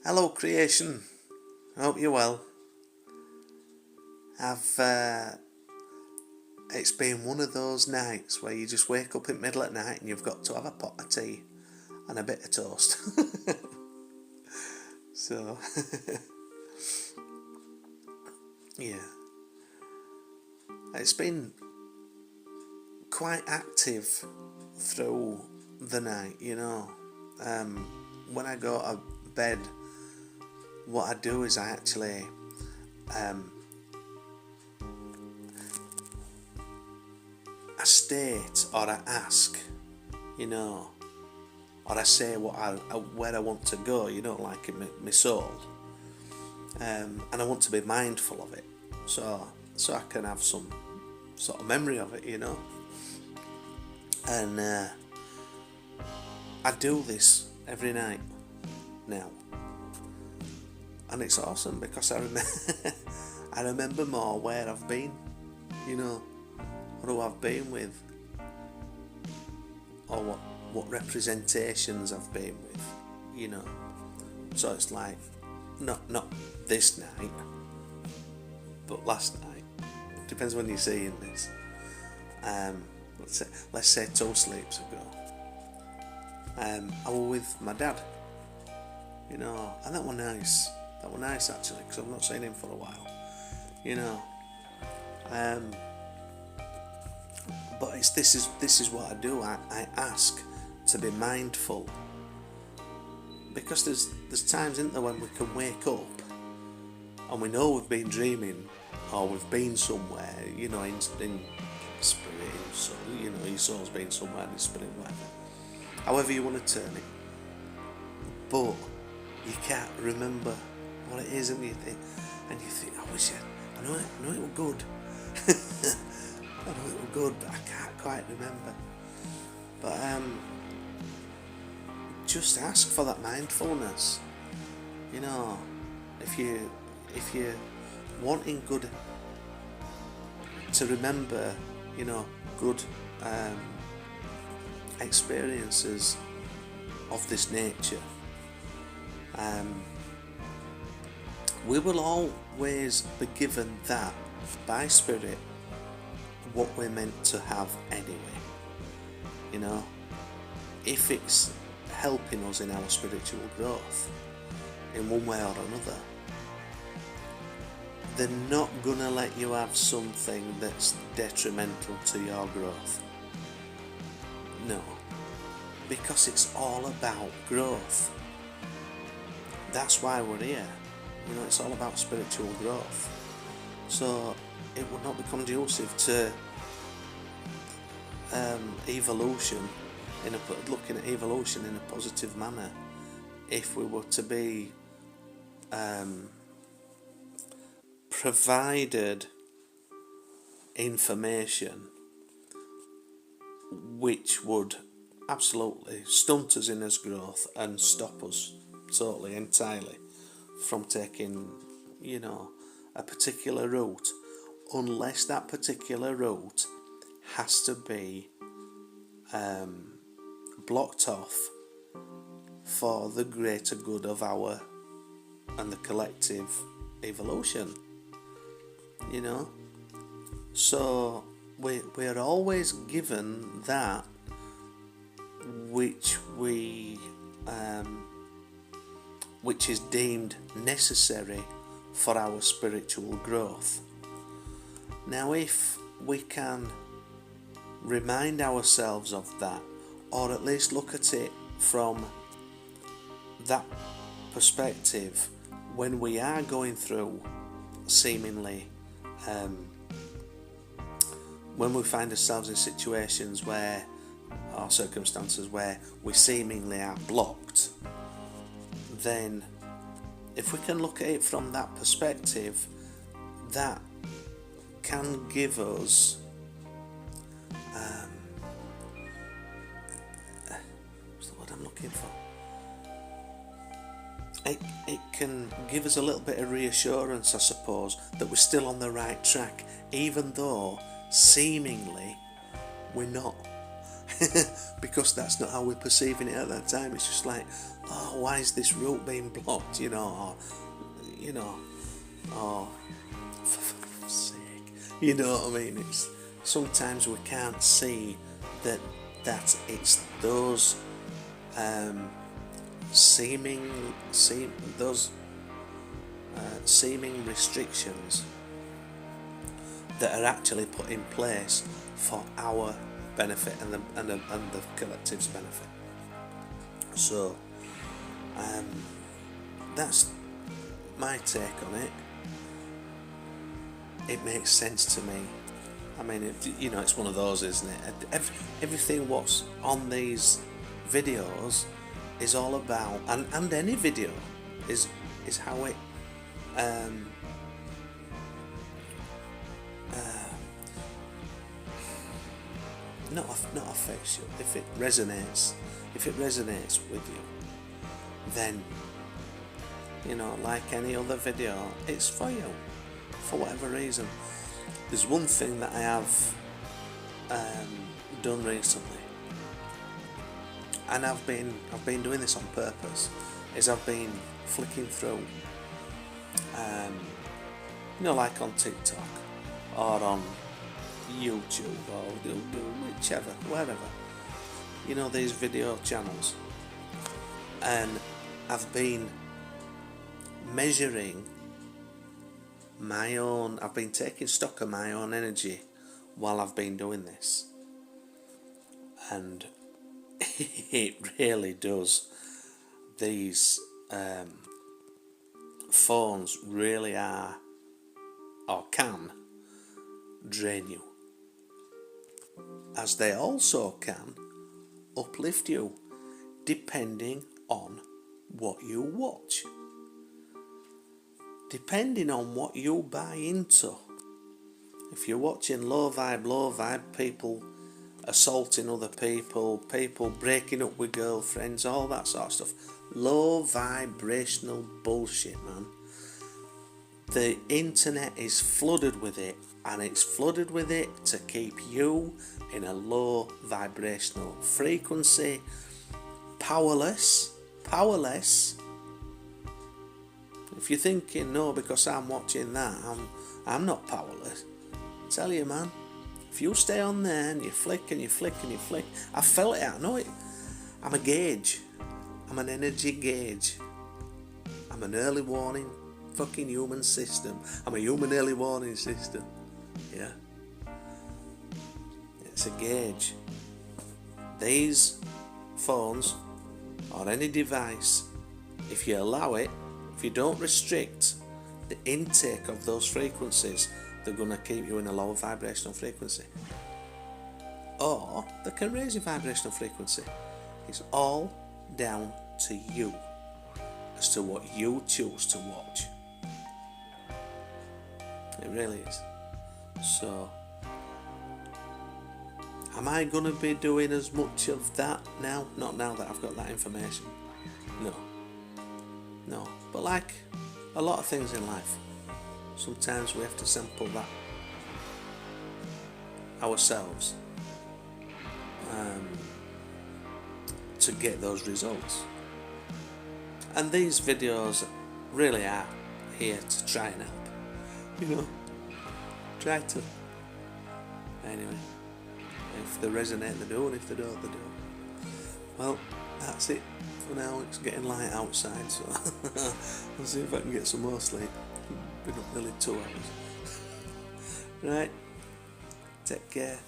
Hello, creation. I hope you're well. It's been one of those nights where you just wake up in the middle of the night and you've got to have a pot of tea and a bit of toast. So, yeah. It's been quite active through the night, When I go to bed, what I do is I actually I state or I ask, or I say where I want to go, like in my soul, and I want to be mindful of it, so I can have some sort of memory of it, and I do this every night now, and it's awesome because I remember more where I've been, or who I've been with, or what representations I've been with, So it's like not this night, but last night. Depends when you're seeing this. Let's say 2 sleeps ago. I was with my dad, and that was nice. That was nice actually, because I've not seen him for a while, But this is what I do. I ask to be mindful, because there's times, isn't there, when we can wake up and we know we've been dreaming or we've been somewhere, in spirit, in soul, your soul's been somewhere in spirit, whatever. However you want to turn it, but you can't remember what it is, and you think, I know it was good. I know it was good, but I can't quite remember. But just ask for that mindfulness. If you're wanting good to remember, good experiences of this nature, we will always be given that by spirit, what we're meant to have anyway. If it's helping us in our spiritual growth in one way or another, they're not gonna let you have something that's detrimental to your growth. No, because it's all about growth. That's why we're here. It's all about spiritual growth. So it would not be conducive to evolution, looking at evolution in a positive manner, if we were to be provided information which would absolutely stunt us in its growth and stop us totally, entirely from taking, a particular route, unless that particular route has to be blocked off for the greater good of our and the collective evolution, So we're always given that which is deemed necessary for our spiritual growth. Now, if we can remind ourselves of that, or at least look at it from that perspective when we are going through seemingly, when we find ourselves in situations where, or circumstances where we seemingly are blocked, then if we can look at it from that perspective, that can give us what's the word I'm looking for? It can give us a little bit of reassurance, I suppose, that we're still on the right track, even though seemingly we're not. because that's not how we're perceiving it at that time. It's just like, oh, why is this route being blocked, or oh, for fuck's sake, you know what I mean? It's sometimes we can't see that it's those seeming restrictions that are actually put in place for our benefit and the collective's benefit. So that's my take on it. It makes sense to me. I mean, it's one of those, isn't it? Everything what's on these videos is all about, and any video is how it not affects you. If it resonates with you, then like any other video, it's for you, for whatever reason. There's one thing that I have done recently, and I've been doing this on purpose, is I've been flicking through, like on TikTok or on YouTube or whichever, wherever, these video channels, and I've been measuring I've been taking stock of my own energy while I've been doing this, and it really does. These phones really are, or can, drain you, as they also can uplift you, depending on what you watch, depending on what you buy into. If you're watching low vibe, people assaulting other people breaking up with girlfriends, all that sort of stuff, low vibrational bullshit, man. The internet is flooded with it, and it's flooded with it to keep you in a low vibrational frequency, powerless. If you're thinking, no, because I'm watching that, I'm not powerless, I tell you, man, if you stay on there and you flick and you flick and you flick, I felt it, I know it. I'm a gauge. I'm an energy gauge. I'm an early warning fucking human system. I'm a human early warning system. Yeah. It's a gauge. These phones or any device, if you allow it, if you don't restrict the intake of those frequencies, they're going to keep you in a lower vibrational frequency. Or they can raise your vibrational frequency. It's all down to you as to what you choose to watch. It really is. So, am I going to be doing as much of that now? Not now that I've got that information. No. But like a lot of things in life, sometimes we have to sample that ourselves to get those results. And these videos really are here to try and help. Try to. Anyway, if they resonate, they do, and if they don't, they don't. Well, that's it for now. It's getting light outside, so I'll see if I can get some more sleep. Been up nearly 2 hours. Right, take care.